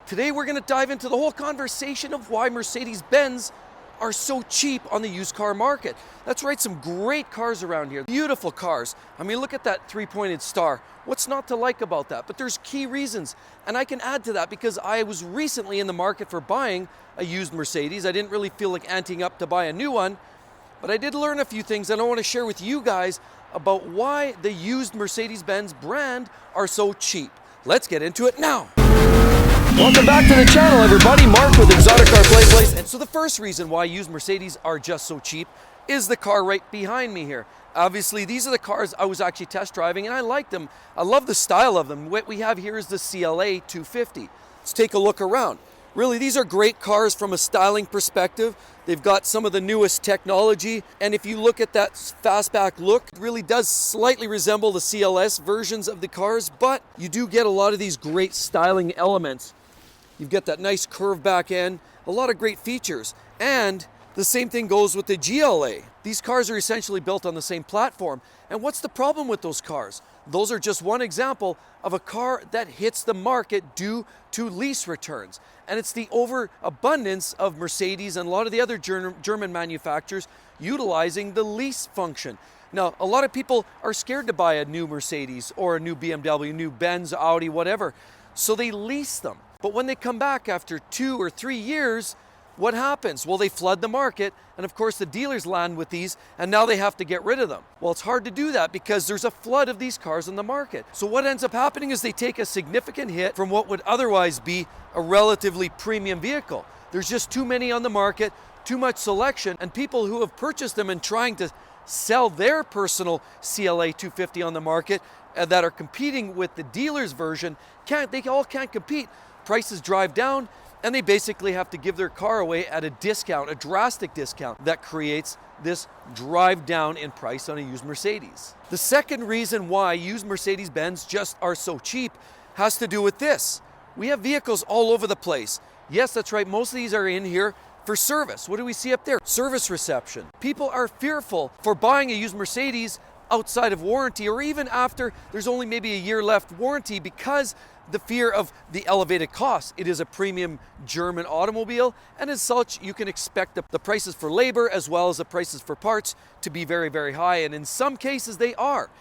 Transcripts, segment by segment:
Today we're going to dive into the whole conversation of why Mercedes Benz are so cheap on the used car market. That's right, some great cars around here, beautiful cars. I mean, look at that three-pointed star. What's not to like about that? But there's key reasons, and I can add to that because I was recently in the market for buying a used Mercedes. I didn't really feel like anteing up to buy a new one, but I did learn a few things, and I want to share with you guys about why the used Mercedes Benz brand are so cheap. Let's get into it now. Welcome back to the channel, everybody. Mark with exoticcarplayplace. And so the first reason why used Mercedes are just so cheap is the car right behind me here. Obviously, these are the cars I was actually test driving, and I like them. I love the style of them. What we have here is the CLA 250. Let's take a look around. Really, these are great cars from a styling perspective. They've got some of the newest technology, and if you look at that fastback look, it really does slightly resemble the CLS versions of the cars, but you do get a lot of these great styling elements. You've got that nice curved back end, a lot of great features, and the same thing goes with the GLA. These cars are essentially built on the same platform, and what's the problem with those cars? Those are just one example of a car that hits the market due to lease returns. And it's the overabundance of Mercedes and a lot of the other German manufacturers utilizing the lease function. Now, a lot of people are scared to buy a new Mercedes or a new BMW, new Benz, Audi, whatever, so they lease them. But when they come back after 2 or 3 years, what happens? Well, they flood the market, and of course the dealers land with these, and now they have to get rid of them. Well, it's hard to do that because there's a flood of these cars on the market. So what ends up happening is they take a significant hit from what would otherwise be a relatively premium vehicle. There's just too many on the market, too much selection, and people who have purchased them and trying to sell their personal CLA 250 on the market that are competing with the dealer's version, they all can't compete. Prices drive down, and they basically have to give their car away at a discount, a drastic discount that creates this drive down in price on a used Mercedes. The second reason why used Mercedes-Benz just are so cheap has to do with this. We have vehicles all over the place. Yes, that's right, most of these are in here for service. What do we see up there? Service reception. People are fearful for buying a used Mercedes outside of warranty, or even after there's only maybe a year left warranty, because the fear of the elevated costs. It is a premium German automobile, and as such, you can expect the prices for labor as well as the prices for parts to be very, very high, and in some cases they are.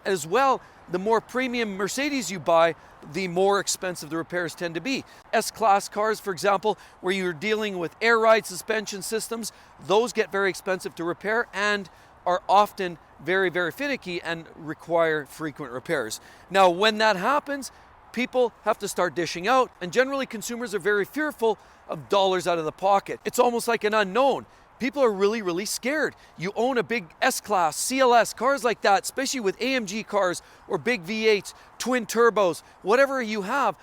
As well, the more premium Mercedes you buy, the more expensive the repairs tend to be. S-Class cars, for example, where you're dealing with air ride suspension systems, those get very expensive to repair and are often very, very finicky and require frequent repairs. Now, when that happens, people have to start dishing out, and generally consumers are very fearful of dollars out of the pocket. It's almost like an unknown. People are really, really scared. You own a big S-Class, CLS, cars like that, especially with AMG cars or big V8s, twin turbos, whatever you have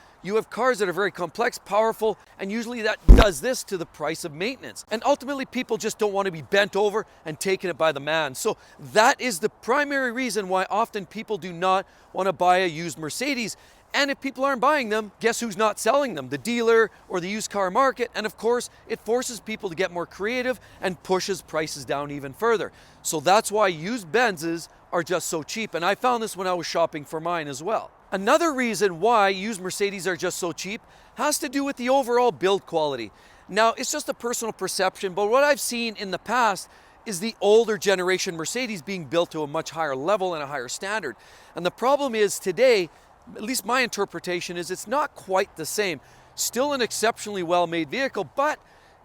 cars that are very complex, powerful, and usually that does this to the price of maintenance. And ultimately, people just don't want to be bent over and taken it by the man. So that is the primary reason why often people do not want to buy a used Mercedes. And if people aren't buying them, guess who's not selling them? The dealer or the used car market. And of course, it forces people to get more creative and pushes prices down even further. So that's why used Benzes are just so cheap. And I found this when I was shopping for mine as well. Another reason why used Mercedes are just so cheap has to do with the overall build quality. Now, it's just a personal perception, but what I've seen in the past is the older generation Mercedes being built to a much higher level and a higher standard. And the problem is today, at least my interpretation is, it's not quite the same. Still an exceptionally well-made vehicle, but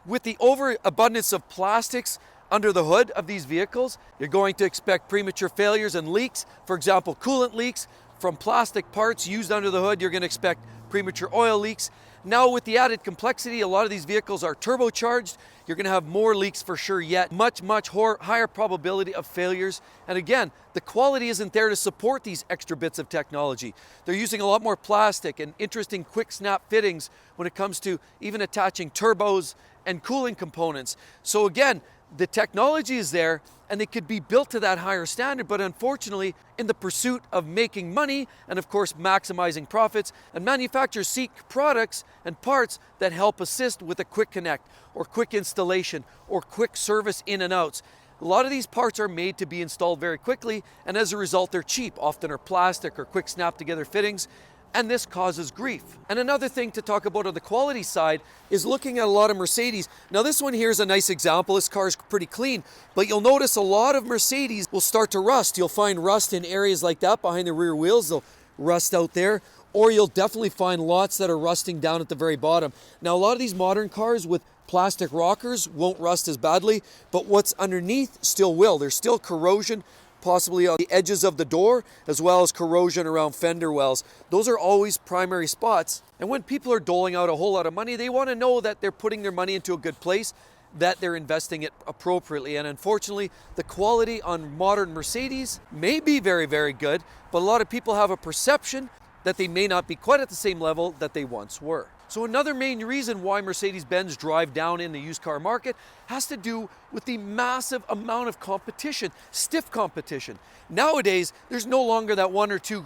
with the overabundance of plastics under the hood of these vehicles, you're going to expect premature failures and leaks. For example, coolant leaks from plastic parts used under the hood. You're going to expect premature oil leaks. Now, with the added complexity, a lot of these vehicles are turbocharged. You're going to have more leaks for sure yet. Much higher probability of failures. And again, the quality isn't there to support these extra bits of technology. They're using a lot more plastic and interesting quick snap fittings when it comes to even attaching turbos and cooling components. So again, the technology is there and they could be built to that higher standard, but unfortunately, in the pursuit of making money and of course maximizing profits, and manufacturers seek products and parts that help assist with a quick connect or quick installation or quick service in and outs. A lot of these parts are made to be installed very quickly, and as a result, they're cheap, often are plastic or quick snap together fittings. and this causes grief. And another thing to talk about on the quality side is looking at a lot of Mercedes. Now this one here is a nice example. This car is pretty clean, but you'll notice a lot of Mercedes will start to rust. You'll find rust in areas like that behind the rear wheels. They'll rust out there, or you'll definitely find lots that are rusting down at the very bottom. Now a lot of these modern cars with plastic rockers won't rust as badly, but what's underneath still will. There's still corrosion, possibly on the edges of the door, as well as corrosion around fender wells. Those are always primary spots. And when people are doling out a whole lot of money, they want to know that they're putting their money into a good place, that they're investing it appropriately. And unfortunately, the quality on modern Mercedes may be very, very good, but a lot of people have a perception that they may not be quite at the same level that they once were. So another main reason why Mercedes Benz drive down in the used car market has to do with the massive amount of competition, stiff competition. Nowadays, there's no longer that one or two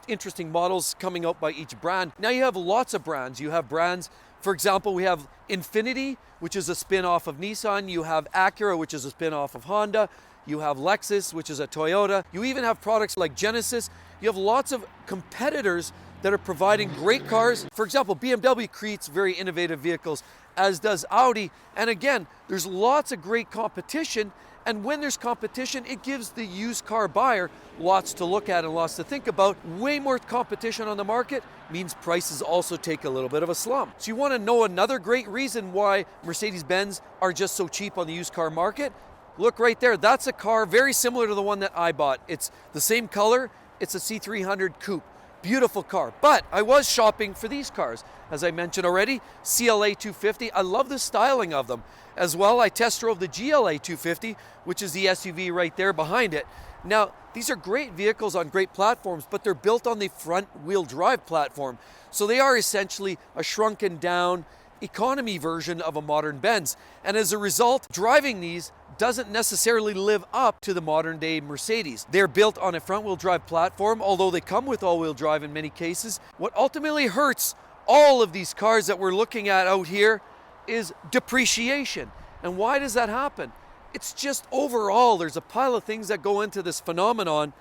interesting models coming out by each brand. Now you have lots of brands. You have brands, for example, we have Infiniti, which is a spin-off of Nissan. You have Acura, which is a spin-off of Honda. You have Lexus, which is a Toyota. You even have products like Genesis. You have lots of competitors that are providing great cars. For example, BMW creates very innovative vehicles, as does Audi. And again, there's lots of great competition. And when there's competition, it gives the used car buyer lots to look at and lots to think about. Way more competition on the market means prices also take a little bit of a slump. So you want to know another great reason why Mercedes-Benz are just so cheap on the used car market? Look right there. That's a car very similar to the one that I bought. It's the same color. It's a C300 Coupe. Beautiful car. But I was shopping for these cars. As I mentioned already, CLA 250. I love the styling of them. As well, I test drove the GLA 250, which is the SUV right there behind it. Now, these are great vehicles on great platforms, but they're built on the front-wheel drive platform. So they are essentially a shrunken down economy version of a modern Benz. And as a result, driving these doesn't necessarily live up to the modern day Mercedes. They're built on a front wheel drive platform, although they come with all wheel drive in many cases. What ultimately hurts all of these cars that we're looking at out here is depreciation. And why does that happen? It's just overall, there's a pile of things that go into this phenomenon,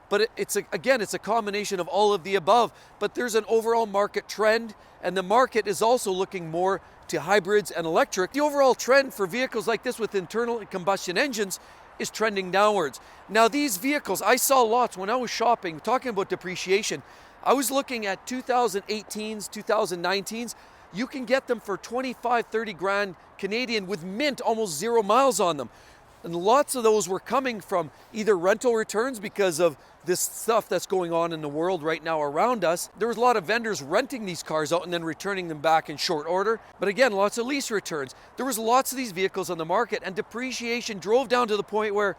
but it's a combination of all of the above. But there's an overall market trend, and the market is also looking more to hybrids and electric. The overall trend for vehicles like this with internal combustion engines is trending downwards. Now these vehicles, I saw lots when I was shopping, talking about depreciation. I was looking at 2018s, 2019s. You can get them for 25, 30 grand Canadian with mint, almost 0 miles on them. And lots of those were coming from either rental returns because of this stuff that's going on in the world right now around us. There was a lot of vendors renting these cars out and then returning them back in short order. But again, lots of lease returns. There was lots of these vehicles on the market, and depreciation drove down to the point where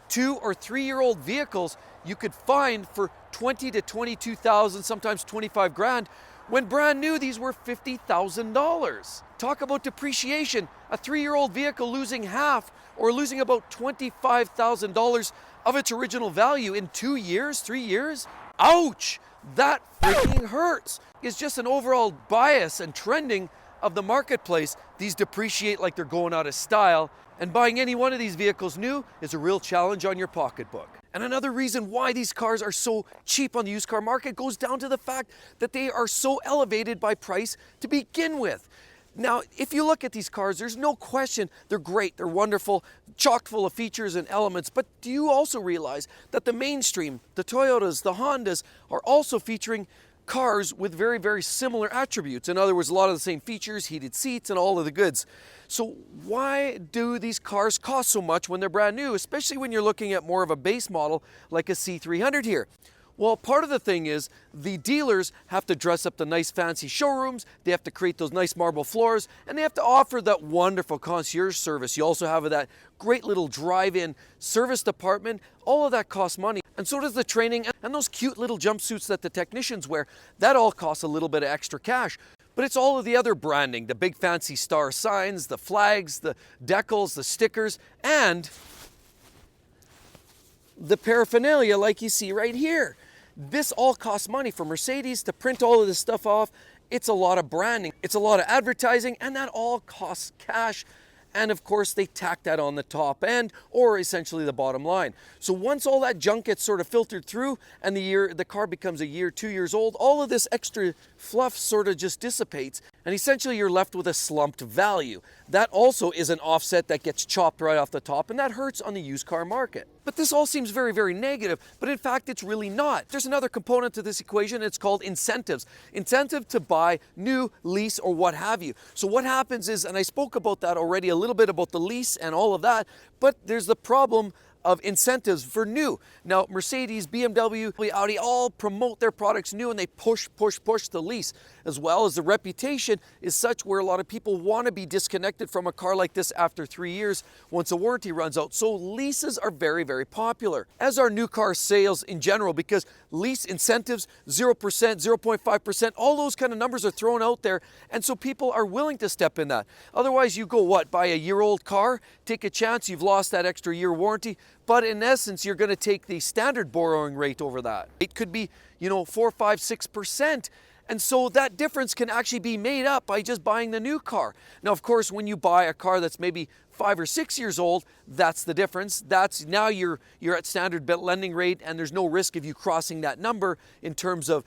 2 or 3 year old vehicles you could find for 20 to 22,000, sometimes 25 grand, when brand new these were $50,000. Talk about depreciation. A 3 year old vehicle losing half or losing about $25,000 of its original value in 2 years, 3 years. Ouch! That freaking hurts. It's just an overall bias and trending of the marketplace. These depreciate like they're going out of style, and buying any one of these vehicles new is a real challenge on your pocketbook. And another reason why these cars are so cheap on the used car market goes down to the fact that they are so elevated by price to begin with. Now, if you look at these cars, there's no question they're great, they're wonderful, chock full of features and elements, but do you also realize that the mainstream, the Toyotas, the Hondas, are also featuring cars with very, very similar attributes? In other words, a lot of the same features, heated seats, and all of the goods. So why do these cars cost so much when they're brand new, especially when you're looking at more of a base model like a C300 here? Well, part of the thing is the dealers have to dress up the nice fancy showrooms, they have to create those nice marble floors, and they have to offer that wonderful concierge service. You also have that great little drive-in service department. All of that costs money. And so does the training and those cute little jumpsuits that the technicians wear. That all costs a little bit of extra cash. But it's all of the other branding, the big fancy star signs, the flags, the decals, the stickers, and the paraphernalia like you see right here. This all costs money for Mercedes to print all of this stuff off. It's a lot of branding, it's a lot of advertising, and that all costs cash. And of course, they tack that on the top end, or essentially the bottom line. So once all that junk gets sort of filtered through and the car becomes a year, 2 years old, all of this extra fluff sort of just dissipates, and essentially you're left with a slumped value. That also is an offset that gets chopped right off the top, and that hurts on the used car market. But this all seems very, very negative, but in fact, it's really not. There's another component to this equation, it's called incentives. Incentive to buy new, lease, or what have you. So what happens is, and I spoke about that already, a little bit about the lease and all of that, but there's the problem of incentives for new. Now, Mercedes, BMW, Audi all promote their products new, and they push the lease, as well as the reputation is such where a lot of people want to be disconnected from a car like this after 3 years once a warranty runs out. So leases are very, very popular, as are new car sales in general, because lease incentives, 0%, 0.5%, all those kind of numbers are thrown out there, and so people are willing to step in that. Otherwise, you go what? Buy a year-old car, take a chance, you've lost that extra year warranty, but in essence, you're going to take the standard borrowing rate over that. It could be, 4, 5, 6%. And so that difference can actually be made up by just buying the new car. Now, of course, when you buy a car that's maybe 5 or 6 years old, that's the difference. That's now you're at standard lending rate, and there's no risk of you crossing that number in terms of,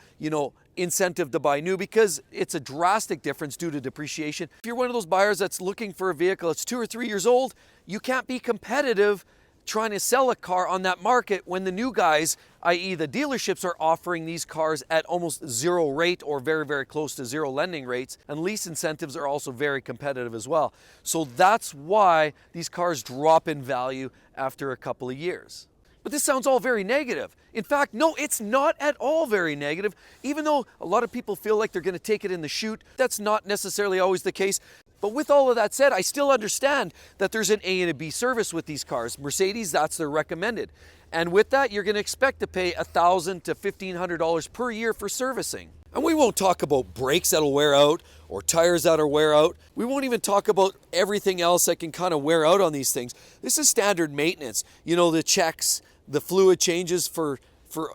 incentive to buy new, because it's a drastic difference due to depreciation. If you're one of those buyers that's looking for a vehicle that's 2 or 3 years old, you can't be competitive trying to sell a car on that market when the new guys, i.e. the dealerships, are offering these cars at almost zero rate or very, very close to zero lending rates. And lease incentives are also very competitive as well. So that's why these cars drop in value after a couple of years. But this sounds all very negative. In fact, no, it's not at all very negative. Even though a lot of people feel like they're going to take it in the chute, that's not necessarily always the case. But with all of that said, I still understand that there's an A and a B service with these cars. Mercedes, that's their recommended. And with that, you're going to expect to pay $1,000 to $1,500 per year for servicing. And we won't talk about brakes that'll wear out or tires that'll wear out. We won't even talk about everything else that can kind of wear out on these things. This is standard maintenance. The checks, the fluid changes for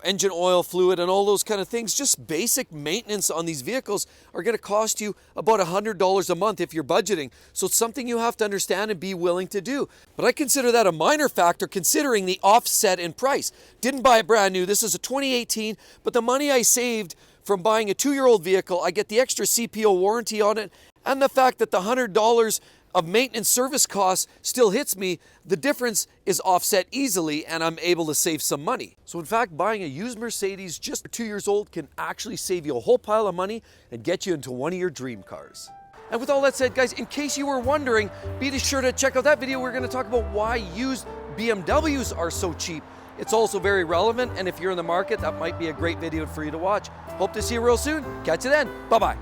engine oil, fluid, and all those kind of things. Just basic maintenance on these vehicles are going to cost you about $100 a month if you're budgeting. So it's something you have to understand and be willing to do. But I consider that a minor factor considering the offset in price. Didn't buy it brand new. This is a 2018, but the money I saved from buying a 2-year-old vehicle, I get the extra CPO warranty on it, and the fact that the $100 of maintenance service costs still hits me, the difference is offset easily, and I'm able to save some money. So in fact, buying a used Mercedes just 2 years old can actually save you a whole pile of money and get you into one of your dream cars. And with all that said, guys, in case you were wondering, be sure to check out that video. We're going to talk about why used BMWs are so cheap. It's also very relevant, and if you're in the market, that might be a great video for you to watch. Hope to see you real soon. Catch you then. Bye-bye.